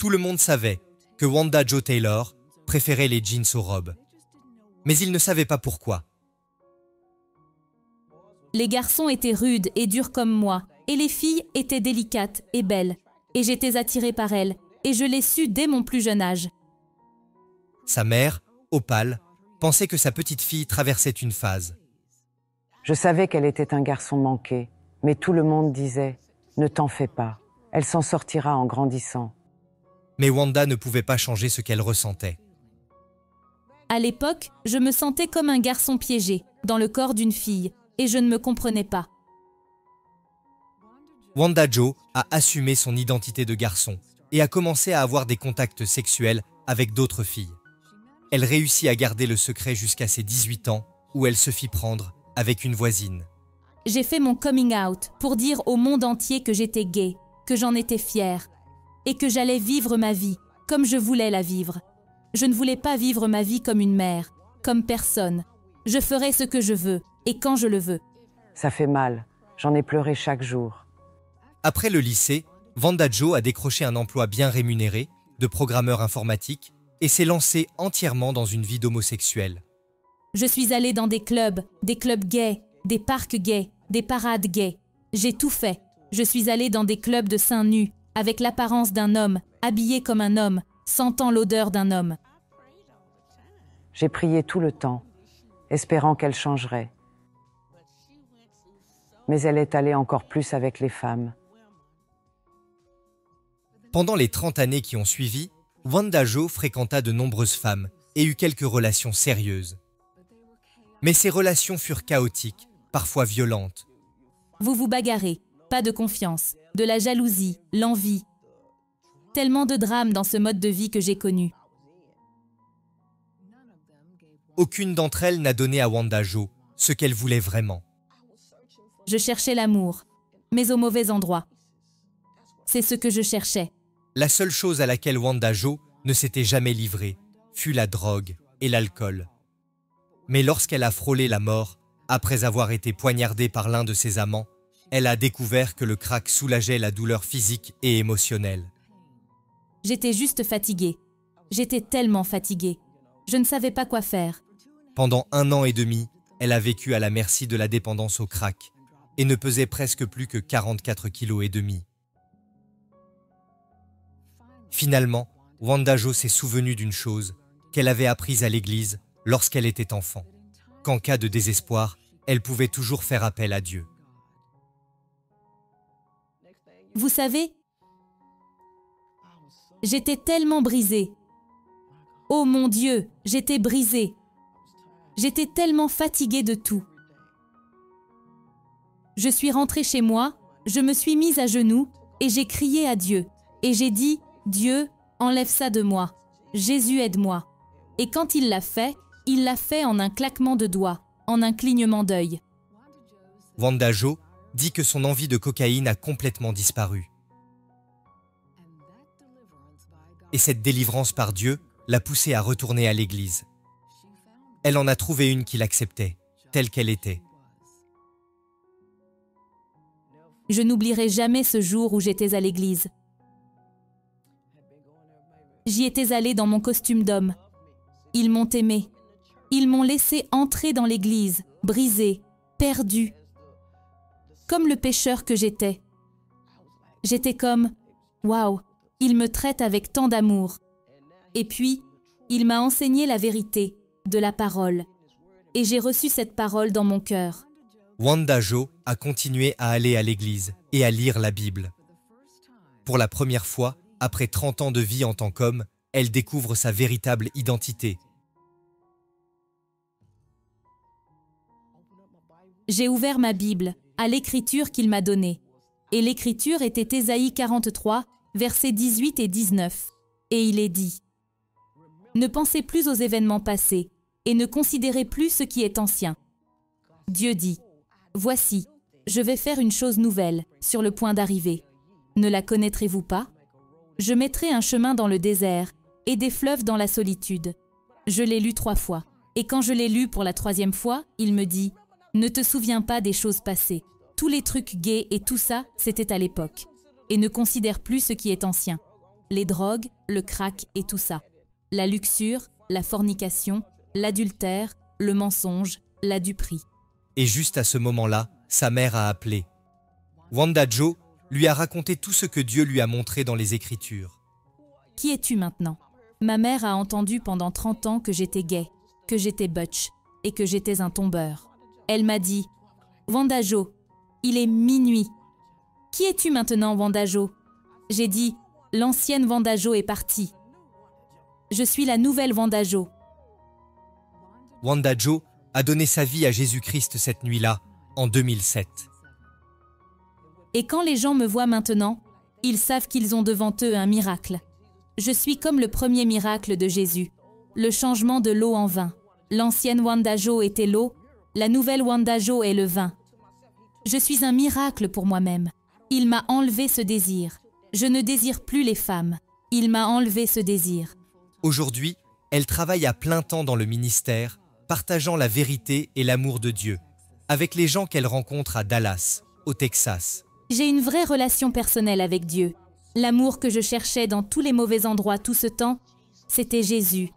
Tout le monde savait que Wanda Jo Taylor préférait les jeans aux robes. Mais il ne savait pas pourquoi. Les garçons étaient rudes et durs comme moi, et les filles étaient délicates et belles. Et j'étais attirée par elles, et je l'ai su dès mon plus jeune âge. Sa mère, Opal, pensait que sa petite fille traversait une phase. Je savais qu'elle était un garçon manqué, mais tout le monde disait « Ne t'en fais pas, elle s'en sortira en grandissant ». Mais Wanda ne pouvait pas changer ce qu'elle ressentait. À l'époque, je me sentais comme un garçon piégé, dans le corps d'une fille, et je ne me comprenais pas. Wanda Jo a assumé son identité de garçon et a commencé à avoir des contacts sexuels avec d'autres filles. Elle réussit à garder le secret jusqu'à ses 18 ans, où elle se fit prendre avec une voisine. J'ai fait mon coming out pour dire au monde entier que j'étais gay, que j'en étais fière, et que j'allais vivre ma vie comme je voulais la vivre. Je ne voulais pas vivre ma vie comme une mère, comme personne. Je ferai ce que je veux et quand je le veux. Ça fait mal, j'en ai pleuré chaque jour. Après le lycée, Wanda Jo a décroché un emploi bien rémunéré de programmeur informatique et s'est lancée entièrement dans une vie d'homosexuel. Je suis allée dans des clubs gays, des parcs gays, des parades gays. J'ai tout fait. Je suis allée dans des clubs de seins nus, avec l'apparence d'un homme, habillée comme un homme, sentant l'odeur d'un homme. J'ai prié tout le temps, espérant qu'elle changerait. Mais elle est allée encore plus avec les femmes. Pendant les 30 années qui ont suivi, Wanda Jo fréquenta de nombreuses femmes et eut quelques relations sérieuses. Mais ces relations furent chaotiques, parfois violentes. Vous vous bagarrez, pas de confiance, de la jalousie, l'envie. Tellement de drames dans ce mode de vie que j'ai connu. Aucune d'entre elles n'a donné à Wanda Jo ce qu'elle voulait vraiment. Je cherchais l'amour, mais au mauvais endroit. C'est ce que je cherchais. La seule chose à laquelle Wanda Jo ne s'était jamais livrée fut la drogue et l'alcool. Mais lorsqu'elle a frôlé la mort, après avoir été poignardée par l'un de ses amants, elle a découvert que le crack soulageait la douleur physique et émotionnelle. J'étais juste fatiguée. J'étais tellement fatiguée. Je ne savais pas quoi faire. Pendant 1 an et demi, elle a vécu à la merci de la dépendance au crack et ne pesait presque plus que 44,5 kg. Finalement, Wanda Jo s'est souvenue d'une chose qu'elle avait apprise à l'église lorsqu'elle était enfant, qu'en cas de désespoir, elle pouvait toujours faire appel à Dieu. Vous savez, j'étais tellement brisée. Oh mon Dieu, j'étais brisée. J'étais tellement fatiguée de tout. Je suis rentrée chez moi, je me suis mise à genoux et j'ai crié à Dieu. Et j'ai dit, Dieu, enlève ça de moi. Jésus, aide-moi. Et quand il l'a fait en un claquement de doigts, en un clignement d'œil. Wanda Jo dit que son envie de cocaïne a complètement disparu. Et cette délivrance par Dieu l'a poussée à retourner à l'église. Elle en a trouvé une qui l'acceptait, telle qu'elle était. Je n'oublierai jamais ce jour où j'étais à l'église. J'y étais allée dans mon costume d'homme. Ils m'ont aimée. Ils m'ont laissé entrer dans l'église, brisée, perdue. Comme le pécheur que j'étais. J'étais comme « Waouh, il me traite avec tant d'amour ». Et puis, il m'a enseigné la vérité, de la parole. Et j'ai reçu cette parole dans mon cœur. Wanda Jo a continué à aller à l'église et à lire la Bible. Pour la première fois, après 30 ans de vie en tant qu'homme, elle découvre sa véritable identité. J'ai ouvert ma Bible à l'écriture qu'il m'a donnée. Et l'écriture était Ésaïe 43, versets 18 et 19. Et il est dit « Ne pensez plus aux événements passés et ne considérez plus ce qui est ancien. Dieu dit « Voici, je vais faire une chose nouvelle sur le point d'arriver. Ne la connaîtrez-vous pas? Je mettrai un chemin dans le désert et des fleuves dans la solitude. » Je l'ai lu 3 fois. Et quand je l'ai lu pour la 3e fois, il me dit « Ne te souviens pas des choses passées. Tous les trucs gays et tout ça, c'était à l'époque. Et ne considère plus ce qui est ancien. » les drogues, le crack et tout ça. La luxure, la fornication, l'adultère, le mensonge, la duperie. Et juste à ce moment-là, sa mère a appelé. Wanda Jo lui a raconté tout ce que Dieu lui a montré dans les Écritures. Qui es-tu maintenant? Ma mère a entendu pendant 30 ans que j'étais gay, que j'étais butch et que j'étais un tombeur. Elle m'a dit « Wanda Jo, il est minuit. Qui es-tu maintenant, Wanda Jo ?» J'ai dit « L'ancienne Wanda Jo est partie. Je suis la nouvelle Wanda Jo. » Wanda Jo a donné sa vie à Jésus-Christ cette nuit-là, en 2007. Et quand les gens me voient maintenant, ils savent qu'ils ont devant eux un miracle. Je suis comme le premier miracle de Jésus, le changement de l'eau en vin. L'ancienne Wanda Jo était l'eau, la nouvelle Wanda Jo est le vin. Je suis un miracle pour moi-même. Il m'a enlevé ce désir. Je ne désire plus les femmes. Il m'a enlevé ce désir. Aujourd'hui, elle travaille à plein temps dans le ministère, partageant la vérité et l'amour de Dieu, avec les gens qu'elle rencontre à Dallas, au Texas. J'ai une vraie relation personnelle avec Dieu. L'amour que je cherchais dans tous les mauvais endroits tout ce temps, c'était Jésus.